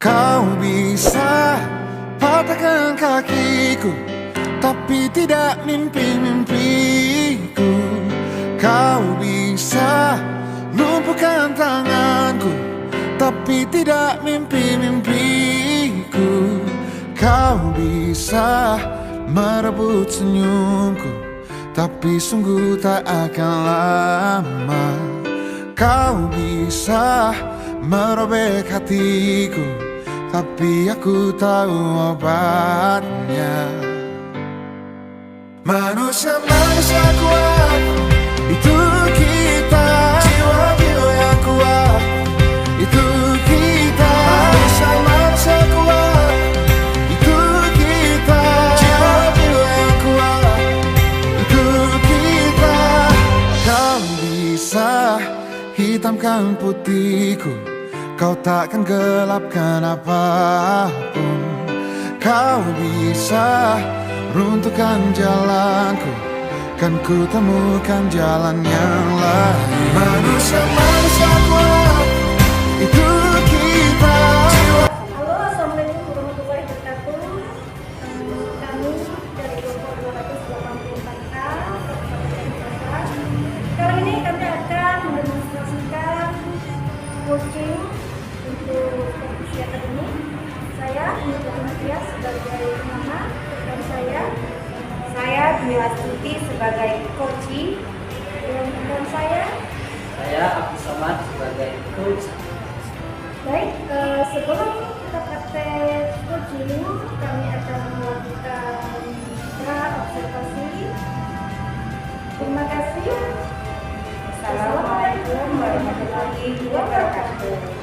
Kau bisa patahkan kakiku, tapi tidak mimpi-mimpiku. Kau bisa lumpuhkan tanganku, tapi tidak mimpi-mimpiku. Kau bisa merebut senyumku, tapi sungguh tak akan lama. Kau bisa merobek hatiku, tapi aku tahu obatnya. Manusia-manusia kuat, itu kita. Jiwa-jiwa yang kuat, itu kita. Manusia-manusia kuat, itu kita. Jiwa-jiwa yang kuat, itu kita. Kau bisa hitamkan putihku, kau takkan gelapkan apapun. Kau bisa runtuhkan jalanku, kan ku temukan jalan yang lain. Manusia-manusia kuat, itu kita. Halo, assalamualaikum warahmatullahi wabarakatuh. Kami dari kelompok 284A. Sekarang ini kami akan mendemonstrasikan coaching untuk kompetisi akademik. Saya Nurul Matias sebagai mama, dan saya Dwi Astuti sebagai coaching, dan saya Abdul Somad sebagai coach. Baik, sebelum kita praktek coaching, kami akan melakukan pra-observasi. Terima kasih. Assalamualaikum warahmatullahi wabarakatuh.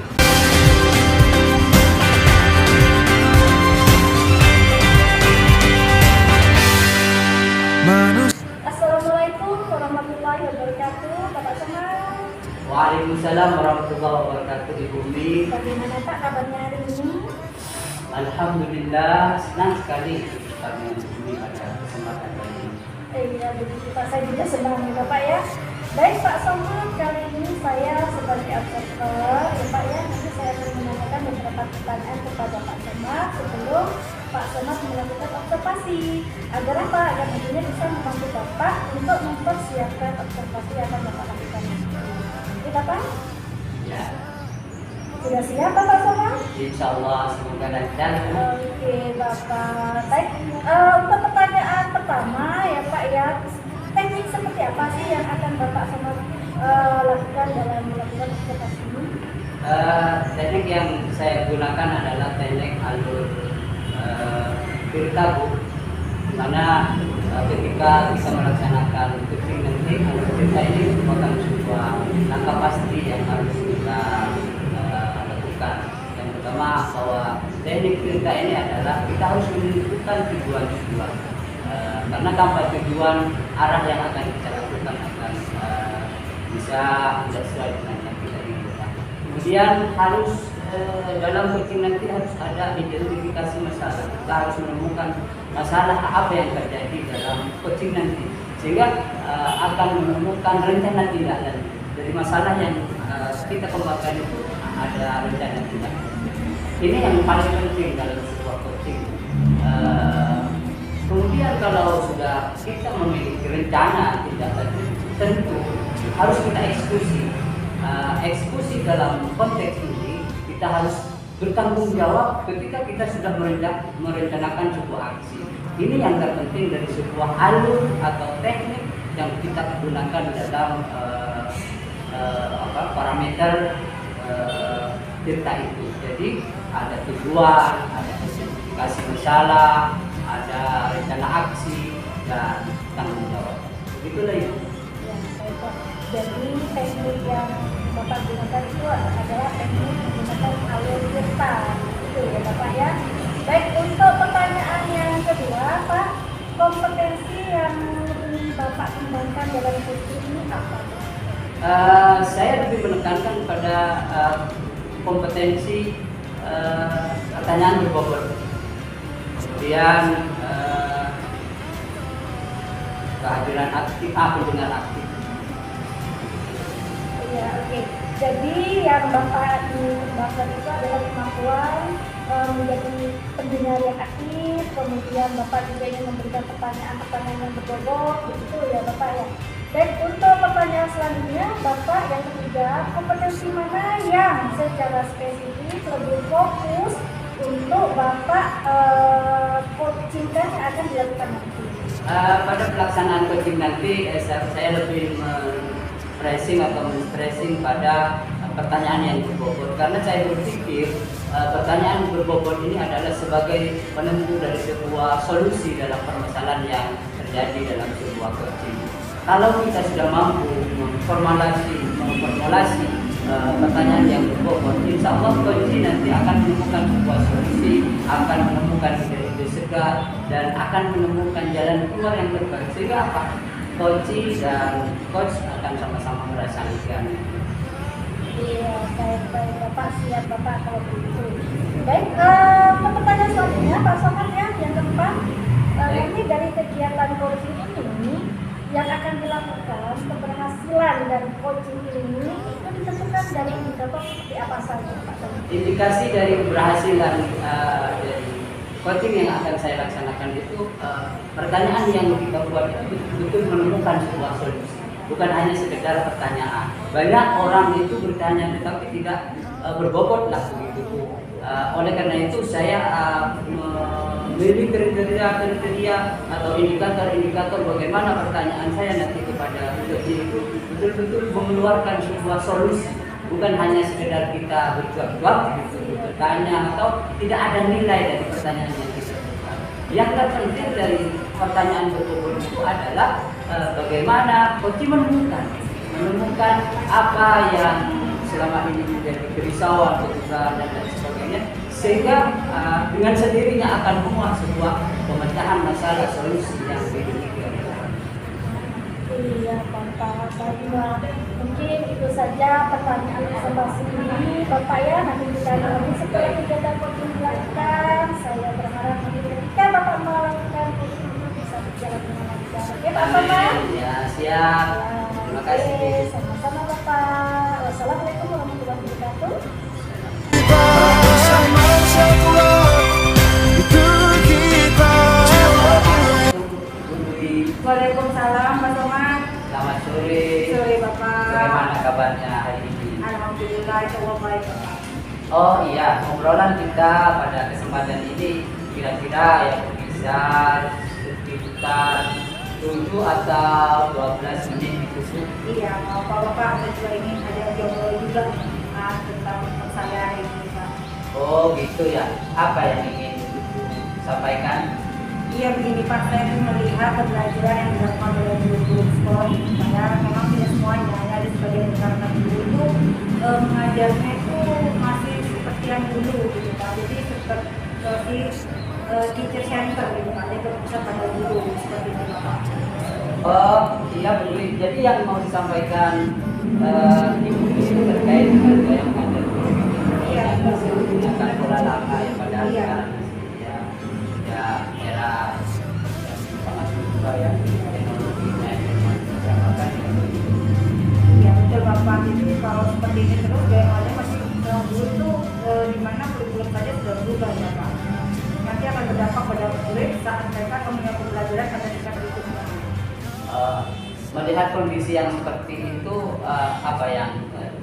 Assalamualaikum warahmatullahi wabarakatuh, Bapak Somad. Waalaikumsalam warahmatullahi wabarakatuh, Ibu Umi. Bagaimana Pak kabarnya hari ini? Alhamdulillah, senang sekali kami Umi pada kesempatan kali ini. Iya, begitu Pak. Saya juga senang ya Bapak ya. Baik Pak Somad, kali ini saya sebagai observer ya Pak ya. Nanti saya akan menanyakan beberapa pertanyaan kepada Pak Somad sebelum Pak Somad melakukan observasi. Agar apa? Agar tentunya bisa membantu Bapak untuk mempersiapkan observasi yang akan Bapak lakukan nanti. Oke Bapak? Ya, Sudah siap Bapak Somad? insya Allah semoga lancar. Oke Bapak. Baik, untuk pertanyaan pertama ya Pak ya, teknik seperti apa sih yang akan Bapak Somad lakukan dalam melakukan observasi ini? Teknik yang saya gunakan adalah teknik alur tirtabu, di mana ketika kita melaksanakan coaching nanti, alur tirta ini merupakan sebuah langkah pasti yang harus kita lakukan. Yang pertama, bahwa teknik tirta ini adalah kita harus menentukan tujuan-tujuan, karena tanpa tujuan, arah yang akan kita lakukan akan bisa tidak sesuai dengan yang kita inginkan. Kemudian harus dalam coaching nanti harus ada identifikasi masalah. Kita harus menemukan masalah apa yang terjadi dalam coaching nanti, sehingga akan menemukan rencana tindak lanjut dari masalah yang kita kembangkan itu. Ada rencana tindak lanjut. Ini yang paling penting dalam sebuah coaching. Kemudian kalau sudah kita memiliki rencana tindak lanjut, tentu harus kita eksekusi. Eksekusi dalam konteks ini kita harus bertanggung jawab ketika kita sudah merencanakan sebuah aksi. Ini yang terpenting dari sebuah alur atau teknik yang kita gunakan dalam parameter tirta itu. Jadi ada tujuan, ada identifikasi masalah, ada rencana aksi, dan tanggung jawab. Begitulah itu. Ya, baik Pak. Jadi teknik yang Bapak gunakan itu adalah teknik menggunakan alur tirta, itu ya Bapak ya. Baik, untuk pertanyaan yang kedua Pak, kompetensi yang ingin Bapak kembangkan dalam coaching ini apa? Saya lebih menekankan pada kompetensi pertanyaan berbobot, kemudian kehadiran aktif, pendengar aktif. Ya, oke. Jadi yang Bapak kembangkan itu adalah kemampuan menjadi pendengar yang aktif, kemudian Bapak juga ingin memberikan pertanyaan-pertanyaan yang berbobot, begitu ya Bapak ya. Dan untuk pertanyaan selanjutnya, Bapak yang ketiga, kompetensi mana yang secara spesifik lebih fokus untuk Bapak coaching yang akan dilakukan nanti? Pada pelaksanaan coaching nanti saya lebih men-stressing atau men-stressing pada pertanyaan yang berbobot, karena saya berpikir pertanyaan berbobot ini adalah sebagai penentu dari sebuah solusi dalam permasalahan yang terjadi dalam sebuah coaching. Kalau kita sudah mampu memformulasi pertanyaan yang berbobot, insya Allah coaching nanti akan menemukan sebuah solusi, akan menemukan ide-ide segar, dan akan menemukan jalan keluar yang terbaik. Sehingga apa? Coaching dan coach akan sama-sama merasakan. Iya, baik Bapak, siap Bapak kalau begitu. Baik, untuk pertanyaan selanjutnya Pak Somad ya, yang keempat, ini dari kegiatan coaching ini yang akan dilakukan, keberhasilan dari coaching ini itu ditentukan dari indikator seperti apa saja Pak Somad? Indikasi dari keberhasilan dari coaching yang akan saya laksanakan itu pertanyaan yang kita buat itu betul-betul menemukan sebuah solusi. Bukan hanya sekedar pertanyaan. Banyak orang itu bertanya tetapi tidak berbobot lah begitu. Oleh karena itu saya memilih kriteria atau indikator bagaimana pertanyaan saya nanti kepada coaching itu betul-betul mengeluarkan sebuah solusi. Bukan hanya sekedar kita berjuang-juang gitu, bertanya atau tidak ada nilai dari pertanyaan yang kita lakukan. Yang terpenting dari pertanyaan berbobot itu adalah bagaimana coaching menemukan apa yang selama ini menjadi kerisauan, kesusahan dan lain sebagainya, sehingga dengan sendirinya akan memuat sebuah pemecahan masalah solusi yang dimiliki oleh orang. Iya Bapak, baiklah. Mungkin itu saja pertanyaan observasi ini Bapak ya. Nanti kita lagi setelah kegiatan coaching dilakukan, saya berharap nanti ketika Bapak melakukan coaching itu bisa berjalan dengan lancar. Oke Pak Somad? Ya, siap. Terima kasih. Oke, sama-sama Bapak. Wassalamualaikum warahmatullahi wabarakatuh. Kita sama-sama kuat, itu kita. Waalaikumsalam Pak Somad. Selamat sore. Sore Bapak. Bagaimana kabarnya hari ini? Alhamdulillah, insya baik Bapak. Oh iya, obrolan kita pada kesempatan ini kira-kira yang bisa sekitar 7 atau 12 menit gitu. Iya, mau Bapak ada juga ini ada jomblo juga tentang saya ini Pak. Oh gitu ya. Apa yang ingin sampaikan? Iya begini Pak, saya melihat pembelajaran yang dilakukan oleh guru-guru sekolah ini saya memang tidak semuanya, ada sebagian besar guru itu mengajarnya itu masih seperti yang dulu gitu Pak. Jadi seperti teacher center gitu Pak, dia berpusat pada guru seperti itu Pak. Oh iya begini. Jadi yang mau disampaikan ibu itu terkait dengan gaya mengajar guru. Iya, Masih menggunakan pola lama yang pada Iya. sekarang ya era yang sangat berubah ya, teknologinya informasi Iya betul Bapak. Jadi kalau seperti ini terus gaya mengajar masih dulu tuh di mana kurikulum saja sudah berubah ya Pak. Nanti akan berdampak pada murid saat mereka punya pembelajaran pada tingkat berikutnya. melihat kondisi yang seperti itu apa yang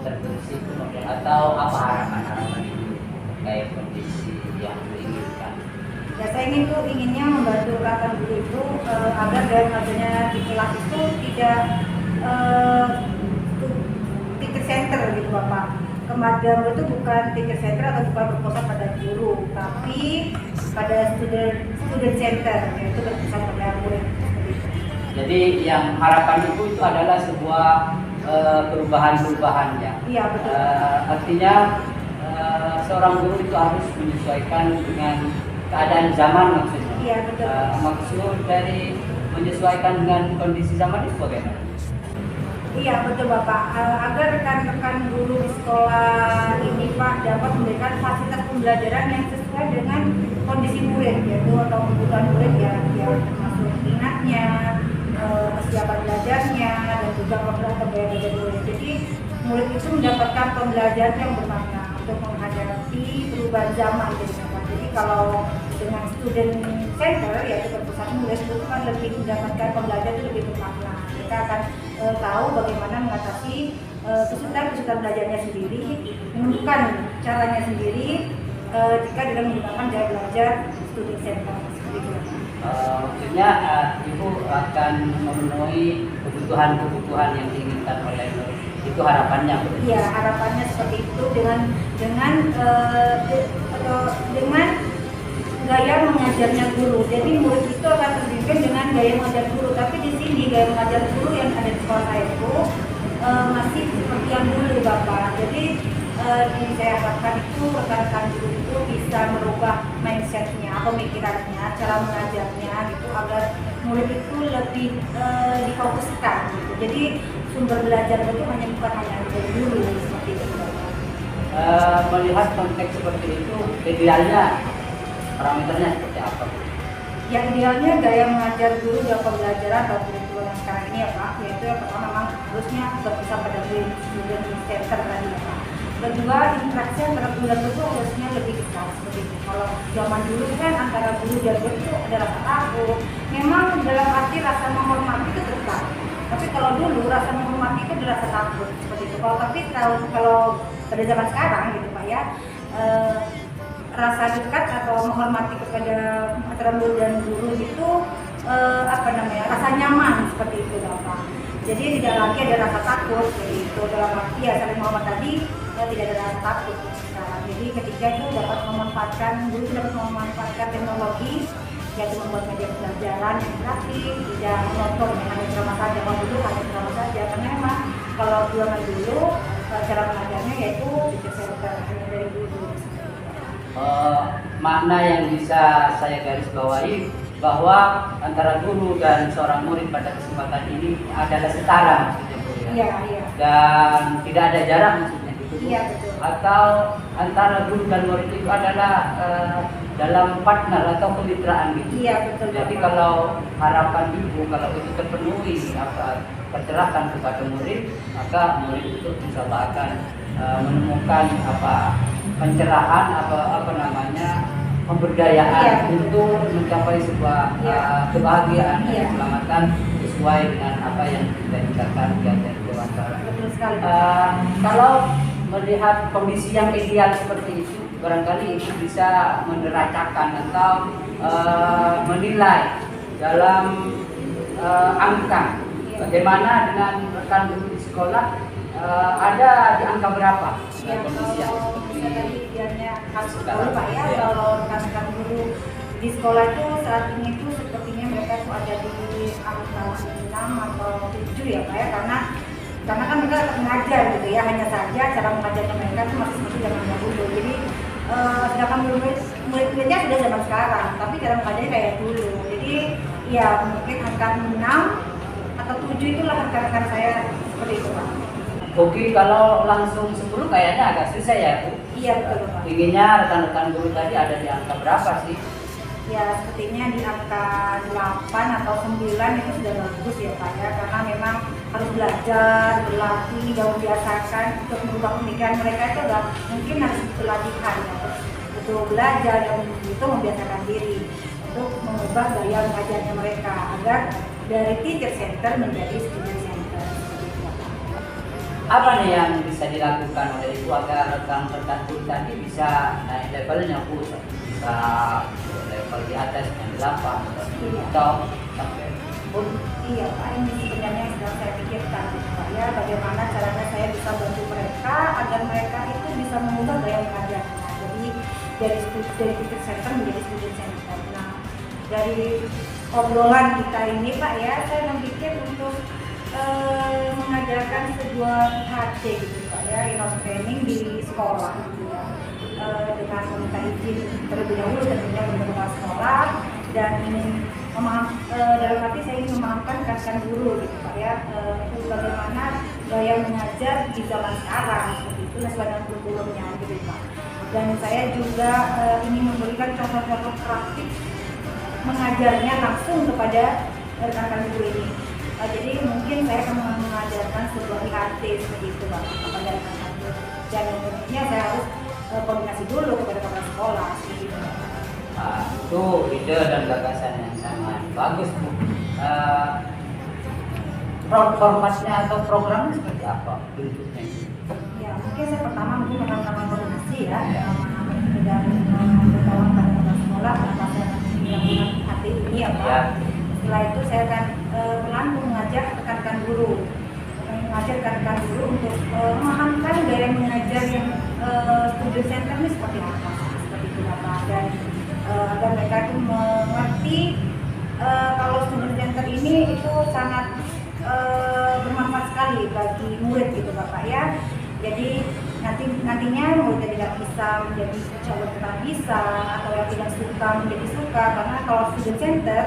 terbersih kemudian atau apa harapan itu terkait kondisi yang diinginkan? Ya saya inginnya membantu rekan guru itu agar dengan adanya di kelas itu tidak teacher center gitu Bapak. Kemajuan itu bukan teacher center atau bukan berpusat pada guru, tapi pada student center, yaitu berpusat pada murid. Jadi yang harapan itu adalah sebuah perubahan-perubahan ya. Iya betul. Artinya seorang guru itu harus menyesuaikan dengan keadaan zaman maksudnya. Iya betul. Maksud dari menyesuaikan dengan kondisi zaman itu bagaimana? Iya betul Bapak. Agar rekan-rekan guru di sekolah ini Pak dapat memberikan fasilitas pembelajaran yang sesuai dengan kondisi murid, yaitu atau kebutuhan murid ya termasuk minatnya, kesiapan belajarnya, dan juga program gaya belajar murid. Jadi murid itu mendapatkan pembelajaran yang bermakna untuk menghadapi perubahan zaman gitu Pak. kalau dengan student center yaitu berpusat nulis itu kan lebih mendapatkan pembelajar itu lebih bermakna. Kita akan tahu bagaimana mengatasi kesulitan belajarnya sendiri, menemukan caranya sendiri jika dengan menggunakan cara belajar student center seperti itu. Maksudnya ibu akan memenuhi kebutuhan yang diinginkan oleh murid. Itu harapannya. Iya, harapannya seperti itu dengan gaya mengajarnya guru. Jadi murid itu akan terbimbing dengan gaya mengajar guru. Tapi di sini gaya mengajar guru yang ada di sekolah saya itu masih seperti yang dulu Bapak. Jadi saya harapkan itu rekan-rekan guru itu bisa merubah mindsetnya, pemikirannya, cara mengajarnya gitu agar murid itu lebih difokuskan gitu. Jadi sumber belajar itu bukan hanya dari guru seperti itu. Melihat konteks seperti itu, idealnya parameternya seperti apa? Yang idealnya gaya mengajar guru dalam pembelajaran atau kurikulum yang sekarang ini ya Pak, yaitu yang pertama memang harusnya berpusat pada student center tadi ya Pak. Kedua, interaksi antara guru dan guru harusnya lebih dekat seperti itu. Kalau zaman dulu kan antara guru dan guru itu ada rasa takut. Memang dalam arti rasa menghormati itu dekat. Tapi kalau dulu rasa menghormati itu ada rasa takut seperti itu. Kalau pada zaman sekarang gitu Pak ya, rasa dekat atau menghormati kepada antara guru dan guru itu rasa nyaman seperti itu Bapak. Jadi tidak lagi ada rasa takut, jadi itu dalam arti ya saling menghormat tadi tidak ada rasa takut. Nah, jadi ketika itu dapat memanfaatkan teknologi yaitu membuat media pembelajaran yang interaktif, tidak monoton yang hanya ceramah saja. Kalau dulu hanya ceramah saja, karena memang kalau zaman dulu cara mengajarnya yaitu teacher center hanya dari guru. Makna yang bisa saya garis bawahi bahwa antara guru dan seorang murid pada kesempatan ini adalah setara maksudnya Bu ya. Iya, iya. Dan tidak ada jarak maksudnya gitu. Iya, betul. Atau antara guru dan murid itu adalah dalam partner atau kemitraan gitu. Iya, betul. Jadi kalau harapan ibu kalau itu terpenuhi tercerahkan kepada murid, maka murid itu insya Allah akan menemukan pencerahan pemberdayaan untuk mencapai sebuah kebahagiaan dan keselamatan sesuai dengan apa yang kita inginkan di atas dewasa. Betul sekali. Kalau melihat kondisi yang ideal seperti itu, barangkali itu bisa meneracakan atau menilai dalam angka. Bagaimana dengan rekan guru di sekolah, ada di angka berapa kondisi yang seperti tadi idealnya harus sekarang, Pak ya, ya. kalau rekan-rekan guru di sekolah itu saat ini itu sepertinya mereka itu ada di angka 6 atau 7 ya Pak ya, karena kan mereka mengajar gitu ya, hanya saja cara mengajarnya mereka itu masih seperti zaman dahulu. Jadi sedangkan murid-muridnya sudah zaman sekarang, tapi cara mengajarnya kayak dulu. Jadi ya mungkin angka 6 atau 7 itulah rekan-rekan saya seperti itu Pak. Oke, kalau langsung 10 kayaknya agak susah ya Bu. Iya betul Pak. Inginnya rekan-rekan guru tadi ada di angka berapa sih? Ya sepertinya di angka 8 atau 9 itu sudah bagus ya Pak ya, karena memang harus belajar, berlatih, dan membiasakan untuk merubah pemikiran mereka itu udah mungkin harus pelatihan ya, untuk belajar dan itu membiasakan diri untuk mengubah gaya mengajarnya mereka agar dari teacher center menjadi student center. Apa nih yang bisa dilakukan oleh ibu agar rekan-rekan guru tadi bisa naik levelnya Bu? Bisa level di atas yang 8 atau sampai pun? Iya Pak, ini sebenarnya yang sedang saya pikirkan Pak ya, bagaimana caranya saya bisa bantu mereka agar mereka itu bisa mengubah gaya mengajarnya. Jadi dari teacher center menjadi student center. Nah, dari obrolan kita ini Pak ya, saya memikir untuk mengajarkan sebuah IHT gitu Pak ya, in-house training di sekolah gitu ya, dengan meminta izin terlebih dahulu tentunya beberapa sekolah dan ingin dalam arti saya ingin memahamkan rekan guru gitu Pak ya, bagaimana gaya mengajar di zaman sekarang seperti itu sesuai dengan kurikulumnya gitu Pak. Dan saya juga ingin memberikan contoh-contoh praktik mengajarnya langsung kepada rekan-rekan guru ini. Jadi mungkin saya akan mengajarkan sebuah IHT seperti itu Pak kepada rekan-rekan guru. Dan tentunya saya harus koordinasi dulu kepada kepala sekolah seperti itu. Itu ide dan gagasan yang sangat bagus, Bu. Formatnya atau programnya seperti apa bentuknya? Ya, mungkin saya pertama mungkin akan koordinasi ya dengan berkawan pada sekolah apa saya melakukan hati ini ya Pak. Ya. Setelah itu saya akan pelan mengajak rekan-rekan guru untuk memahamkan gaya mengajar yang student center ini seperti apa, seperti itu Pak, dan agar mereka itu mengerti kalau student center ini itu sangat bermanfaat sekali bagi murid gitu Bapak ya. Jadi nantinya murid tidak bisa menjadi calon tetap bisa atau yang tidak suka menjadi suka, karena kalau student center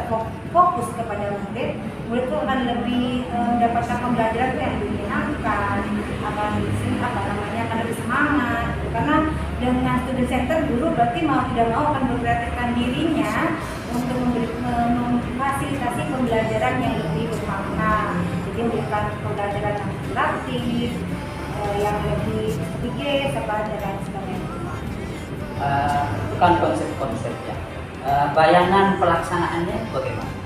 fokus kepada murid itu akan lebih mendapatkan pembelajaran yang lebih menyenangkan, akan lebih semangat. Karena dengan student center guru berarti mau tidak mau akan berkreatifkan dirinya untuk memfasilitasi pembelajaran yang lebih bermakna. Jadi memberikan pembelajaran yang interaktif, yang lebih sedikit, dan lain sebagainya. Itu kan konsep-konsepnya. Bayangan pelaksanaannya bagaimana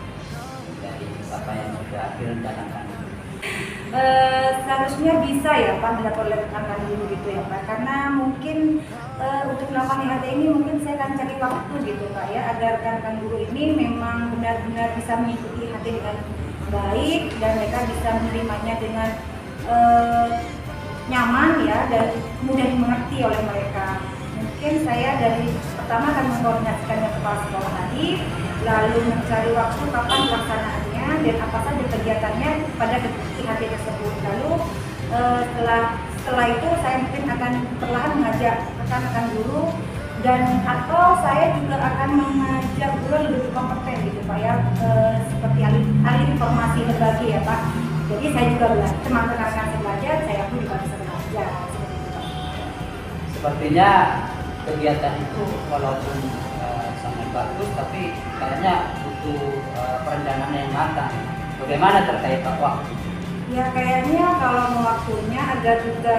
dari apa yang sudah direncanakan? Seharusnya bisa ya Pak dilakukan oleh rekan-rekan guru gitu ya Pak, karena mungkin untuk melakukan IHT ini mungkin saya akan cari waktu gitu Pak ya, agar rekan-rekan guru ini memang benar-benar bisa mengikuti IHT dengan baik dan mereka bisa menerimanya dengan nyaman ya dan mudah dimengerti oleh mereka. Mungkin saya dari pertama akan mengkoordinasikan dengan kepala sekolah tadi, lalu mencari waktu kapan pelaksanaannya dan apa saja kegiatannya pada IHT tersebut. Lalu setelah itu saya mungkin akan perlahan mengajak rekan-rekan guru dan atau saya juga akan mengajak guru yang lebih kompeten gitu Pak ya, seperti ahli informasi berbagi ya Pak. Jadi saya juga belajar, teman rekan-rekan saya belajar, saya pun juga bisa belajar. Sepertinya kegiatan itu walaupun sangat bagus, tapi kayaknya butuh perencanaan yang matang. Bagaimana terkait waktu? Ya kayaknya kalau waktunya agar juga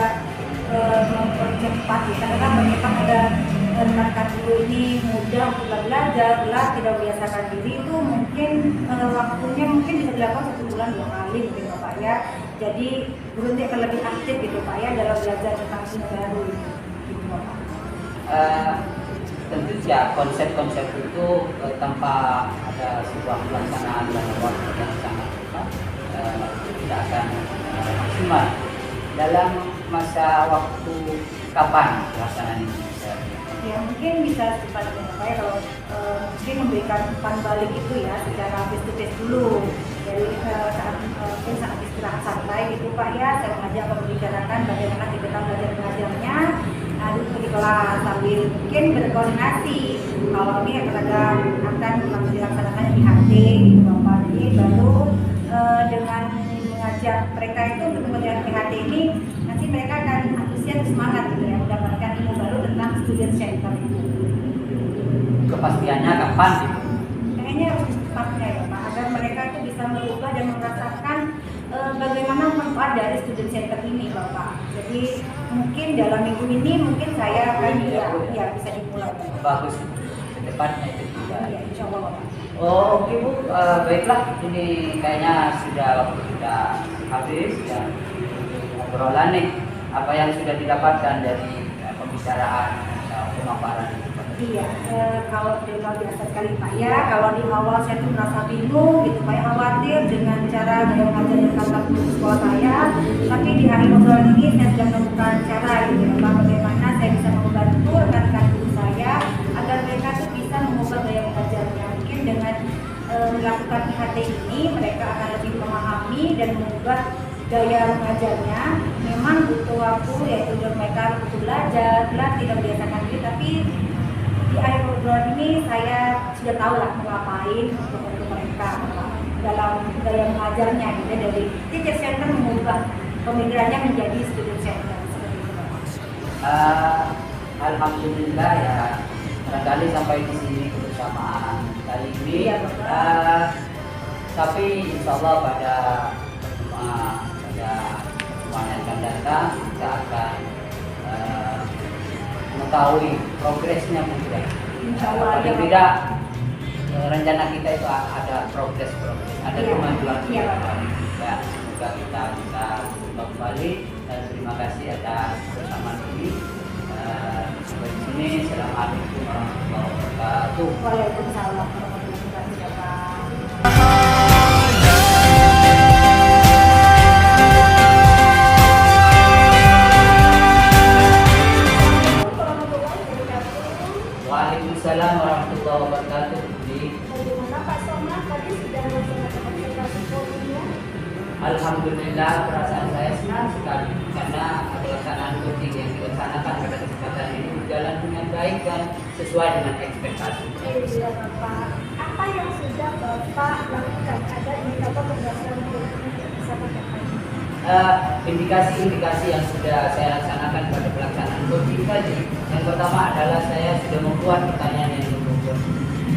mempercepat ya, karena mereka ada rekan guru ini mudah untuk belajar, tidak biasakan diri itu mungkin waktunya mungkin bisa dilakukan 1 bulan 2 kali mungkin Bapak ya. Jadi guru ini akan lebih aktif gitu Pak ya dalam belajar tentang seni baru ini gitu Bapak. Tentu saja konsep-konsep itu tanpa ada sebuah pelaksanaan dan waktu yang sangat cepat tidak akan maksimal. Dalam masa waktu kapan pelaksanaan ini bisa? Ya mungkin bisa secepatnya Pak ya, kalau mungkin memberikan umpan balik itu ya secara face to face dulu dari saat istirahat santai gitu Pak ya, saya mengajak membicarakan bagaimana kegiatan belajar mengajarnya duduk di kelas sambil mungkin berkoordinasi kalau ini akan dilaksanakan IHT gitu Bapak. Jadi baru dengan mengajak mereka itu untuk mengerjakan IHT ini nanti mereka akan antusias semangat gitu ya mendapatkan ilmu baru tentang student center itu. Kepastiannya kapan gitu? Kayaknya harus secepatnya ya Pak, agar mereka itu bisa merubah dan merasakan bagaimana manfaat dari student center ini Bapak. Jadi mungkin dalam minggu ini mungkin saya akan ya bisa dimulai. Bagus, secepatnya itu juga. Ya, insya Allah Bapak. Oh oke Bu, baiklah, ini kayaknya waktu sudah habis dan obrolan nih apa yang sudah didapatkan dari pembicaraan pemaparan ini. Iya, kalau luar biasa sekali Pak ya. Kalau di awal saya tuh merasa bingung gitu Pak, khawatir dengan cara gaya mengajar dan tata guru sekolah saya. Tapi di hari obrolan ini saya sudah menemukan cara gitu ya Pak, bagaimana saya bisa membantu rekan-rekan guru saya agar mereka tuh bisa mengubah gaya mengajarnya. Mungkin dengan melakukan IHT ini mereka akan lebih memahami dan mengubah gaya mengajarnya. Memang butuh waktu, yaitu mereka butuh belajar, tidak biasakan diri, tapi di akhir obrolan ini saya sudah tahu lah mau ngapain untuk mereka dalam gaya mengajarnya gitu ya, dari teacher center mengubah pemikirannya menjadi student center seperti itu Pak. Alhamdulillah ya, barangkali sampai di sini kebersamaan kali ini. Iya, Bapak. Tapi insya Allah pada pertemuan yang akan datang kita akan mengetahui progresnya mungkin. Insya Allah Paling ada. tidak rencana kita itu ada progres, ada Iya. kemajuan. Iya. Ya, semoga kita bisa kembali dan terima kasih atas kebersamaan ini. Sampai di sini, assalamualaikum warahmatullahi wabarakatuh. Waalaikumsalam warahmatullahi wabarakatuh. Warahmatullahi wabarakatuh. Waalaikumsalam warahmatullahi wabarakatuh. Budi. Bagaimana Pak Somad tadi sudah melaksanakan observasi COVID-nya? Alhamdulillah, perasaan saya senang sekali karena pelaksanaan coaching yang dilaksanakan pada kesempatan ini berjalan dengan baik dan sesuai dengan ekspektasi. Iya Bapak. Apa yang sudah Bapak lakukan? Ada indikator berdasarkan COVID-nya yang bisa Bapak tanya? Indikasi-indikasi yang sudah saya laksanakan pada pelaksanaan coaching tadi, yang pertama adalah saya sudah membuat pertanyaan yang berbobot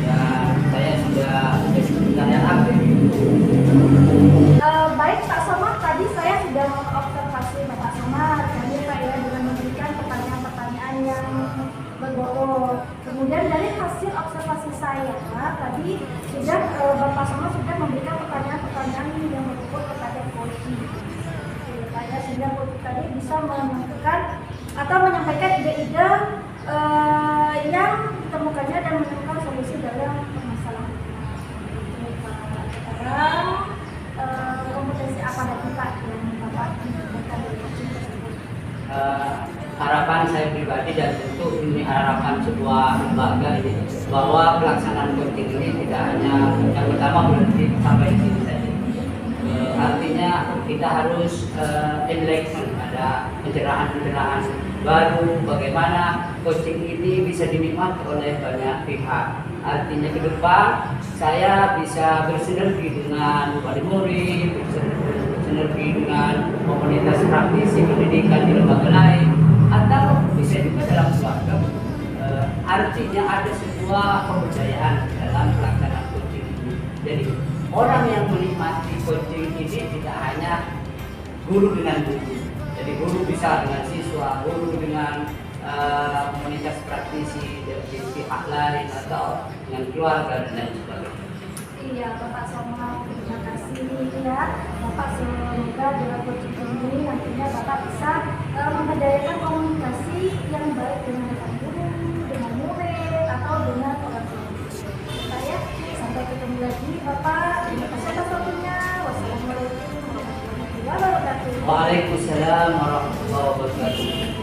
dan saya sudah menjadi pertanyaan aktif. Baik Pak Somad, tadi saya sudah mengobservasi Bapak Somad tadi Pak ya dengan memberikan pertanyaan-pertanyaan yang berbobot. Kemudian dari hasil observasi saya tadi sudah Bapak Somad sudah memberikan pertanyaan-pertanyaan yang berbobot kepada coaching. Pak ya, sehingga coaching tadi bisa menentukan atau menyampaikan ide-ide yang ditemukannya dan menemukan solusi dalam permasalahan. Sekarang kompetensi apa lagi Pak yang Bapak dapatkan dari coaching tersebut? Harapan saya pribadi dan tentu ini harapan sebuah lembaga ini bahwa pelaksanaan coaching ini tidak hanya yang pertama berhenti sampai di sini saja. Artinya kita harus enlightenment, ada pencerahan-pencerahan baru bagaimana coaching ini bisa dinikmati oleh banyak pihak. Artinya ke depan saya bisa bersinergi dengan wali murid, bersinergi dengan komunitas praktisi pendidikan di lembaga lain, atau bisa juga dalam keluarga. Artinya ada sebuah kepercayaan dalam pelaksanaan coaching ini. Jadi orang yang menikmati coaching ini tidak hanya guru dengan guru. Jadi guru bisa dengan siswa, guru dengan komunitas praktisi dari pihak lain atau dengan keluarga dan lain sebagainya. Iya Bapak Somad, terima kasih ya Bapak, semoga dengan coaching ini nantinya Bapak bisa memberdayakan komunikasi yang baik dengan rekan guru, dengan murid atau dengan orang tua. Saya sampai ketemu lagi Bapak, terima kasih atas waktunya. Wassalamualaikum warahmatullahi wabarakatuh. Waalaikumsalam warahmatullahi wabarakatuh.